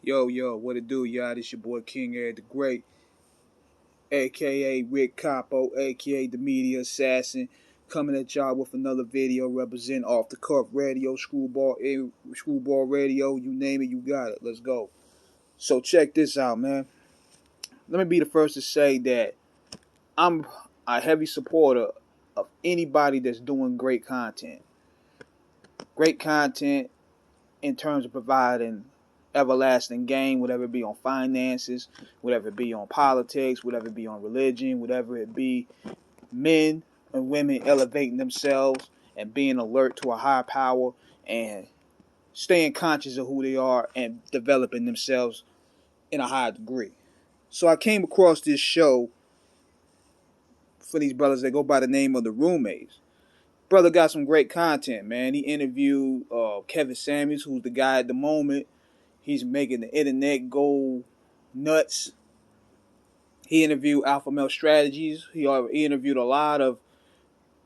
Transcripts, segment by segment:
Yo, what it do, y'all? This your boy King Ed the Great, aka Rick Capo, aka the Media Assassin, coming at y'all with another video representing Off the Cuff Radio, Screwball Radio, you name it, you got it. Let's go. So check this out, man. Let me be the first to say that I'm a heavy supporter of anybody that's doing great content. Great content in terms of providing everlasting gain, whatever it be on finances, whatever it be on politics, whatever it be on religion, whatever it be men and women elevating themselves and being alert to a higher power and staying conscious of who they are and developing themselves in a high degree. So I came across this show for these brothers that go by the name of the Roommates. Brother got some great content, man. He interviewed Kevin Samuels, who's the guy at the moment. He's making the internet go nuts. He interviewed Alpha Male Strategies. He interviewed a lot of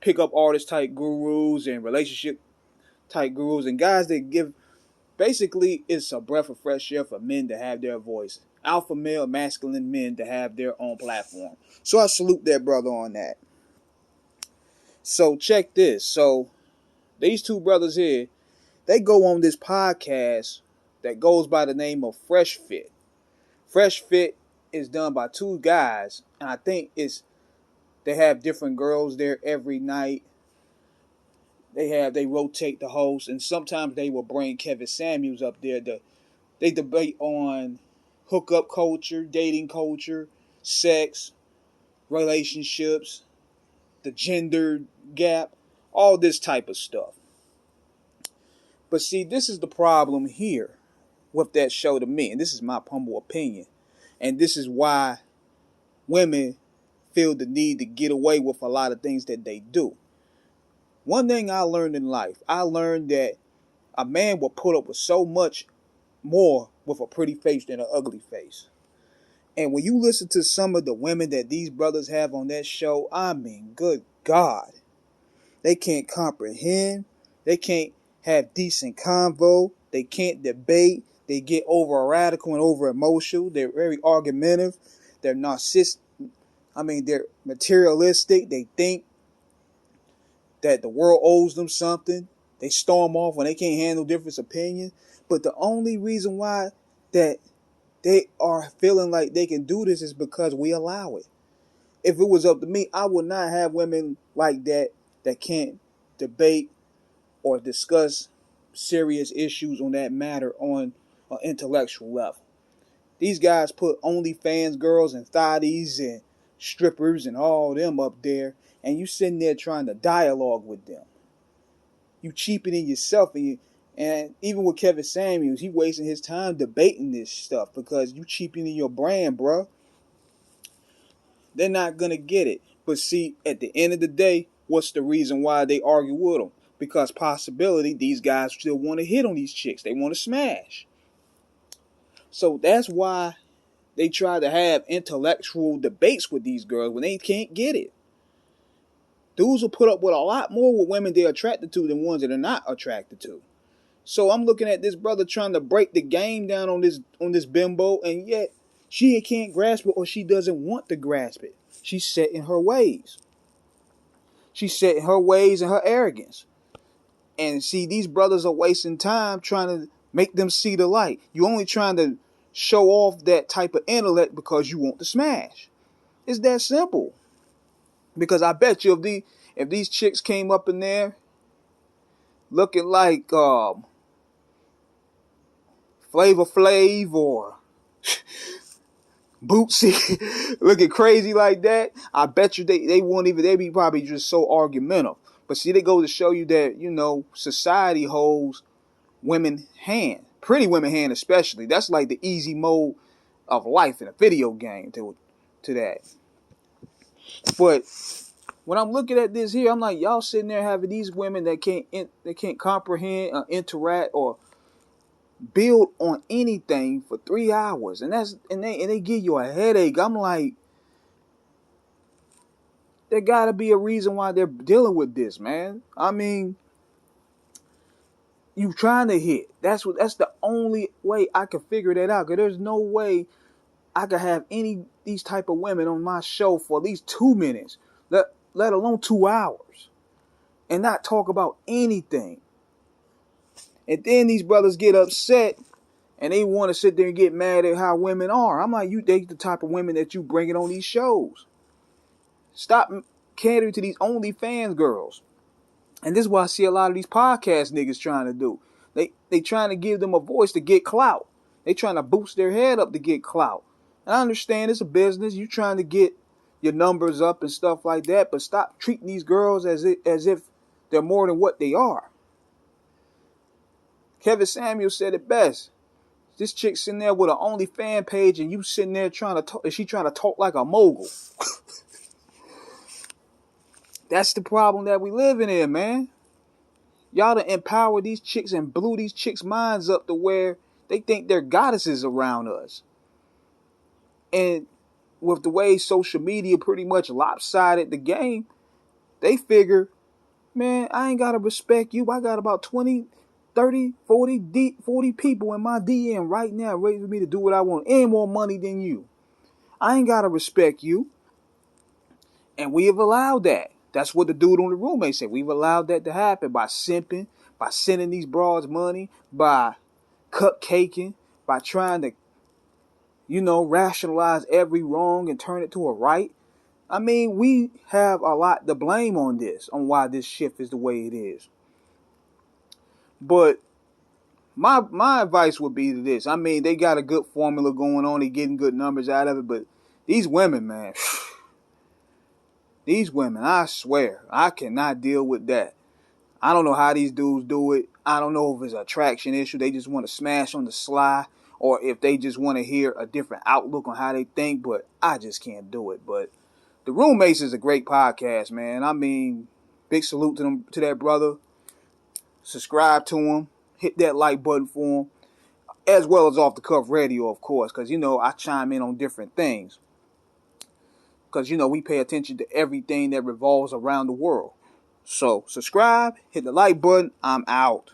pickup artist type gurus and relationship type gurus and guys that give, basically, it's a breath of fresh air for men to have their voice. Alpha male, masculine men to have their own platform. So I salute that brother on that. So check this. So these two brothers here, they go on this podcast that goes by the name of Fresh Fit. Fresh Fit is done by two guys, and I think they have different girls there every night. They rotate the host, and sometimes they will bring Kevin Samuels up there. They debate on hookup culture, dating culture, sex, relationships, the gender gap, all this type of stuff. But see, this is the problem here with that show to me, and this is my humble opinion. And this is why women feel the need to get away with a lot of things that they do. One thing I learned in life, I learned that a man will put up with so much more with a pretty face than an ugly face. And when you listen to some of the women that these brothers have on that show, I mean, good God. They can't comprehend. They can't have decent convo. They can't debate. They get over radical and over emotional. They're very argumentative. They're narcissistic. They're materialistic. They think that the world owes them something. They storm off when they can't handle different opinions. But the only reason why that they are feeling like they can do this is because we allow it. If it was up to me, I would not have women like that can't debate or discuss serious issues on that matter on an intellectual level. These guys put OnlyFans girls and thotties and strippers and all them up there, and you sitting there trying to dialogue with them. You cheapening yourself, and even with Kevin Samuels, he wasting his time debating this stuff because you cheapening your brand, bro. They're not gonna get it. But see, at the end of the day, what's the reason why they argue with them? Because possibility, these guys still want to hit on these chicks. They want to smash. So that's why they try to have intellectual debates with these girls when they can't get it. Dudes will put up with a lot more with women they're attracted to than ones that are not attracted to. So I'm looking at this brother trying to break the game down on this bimbo, and yet she can't grasp it, or she doesn't want to grasp it. She's set in her ways. She's set in her ways and her arrogance. And see, these brothers are wasting time trying to make them see the light. You're only trying to show off that type of intellect because you want to smash. It's that simple. Because I bet you if these chicks came up in there looking like Flavor Flav or Bootsy, looking crazy like that, I bet you they won't even, they'd be probably just so argumentative. But see, they go to show you that, society holds women hand, pretty women hand especially. That's like the easy mode of life in a video game to that. But when I'm looking at this here, I'm like, y'all sitting there having these women that can't comprehend, interact, or build on anything for 3 hours, and they give you a headache. I'm like, there gotta be a reason why they're dealing with this, man. I mean, you trying to hit. That's the only way I can figure that out. Cause there's no way I could have these type of women on my show for at least 2 minutes, let alone 2 hours, and not talk about anything. And then these brothers get upset and they want to sit there and get mad at how women are. I'm like, they the type of women that you bringing on these shows. Stop catering to these OnlyFans girls. And this is what I see a lot of these podcast niggas trying to do. They trying to give them a voice to get clout. They trying to boost their head up to get clout. And I understand it's a business. You trying to get your numbers up and stuff like that, but stop treating these girls as if they're more than what they are. Kevin Samuels said it best. This chick sitting there with an OnlyFans page, and you sitting there trying to talk. She trying to talk like a mogul. That's the problem that we living in, man. Y'all done empower these chicks and blew these chicks' minds up to where they think they're goddesses around us. And with the way social media pretty much lopsided the game, they figure, man, I ain't got to respect you. I got about 20, 30, 40 people in my DM right now ready for me to do what I want. And more money than you. I ain't got to respect you. And we have allowed that. That's what the dude on the roommate said. We've allowed that to happen by simping, by sending these broads money, by cupcaking, by trying to, rationalize every wrong and turn it to a right. I mean, we have a lot to blame on this, on why this shift is the way it is. But my advice would be to this. I mean, they got a good formula going on. They're getting good numbers out of it. But these women, man, these women, I swear, I cannot deal with that. I don't know how these dudes do it. I don't know if it's an attraction issue. They just want to smash on the sly, or if they just want to hear a different outlook on how they think. But I just can't do it. But The Roommates is a great podcast, man. I mean, big salute to that brother. Subscribe to him. Hit that like button for him. As well as Off the Cuff Radio, of course. Because, I chime in on different things. Because, we pay attention to everything that revolves around the world. So, subscribe. Hit the like button. I'm out.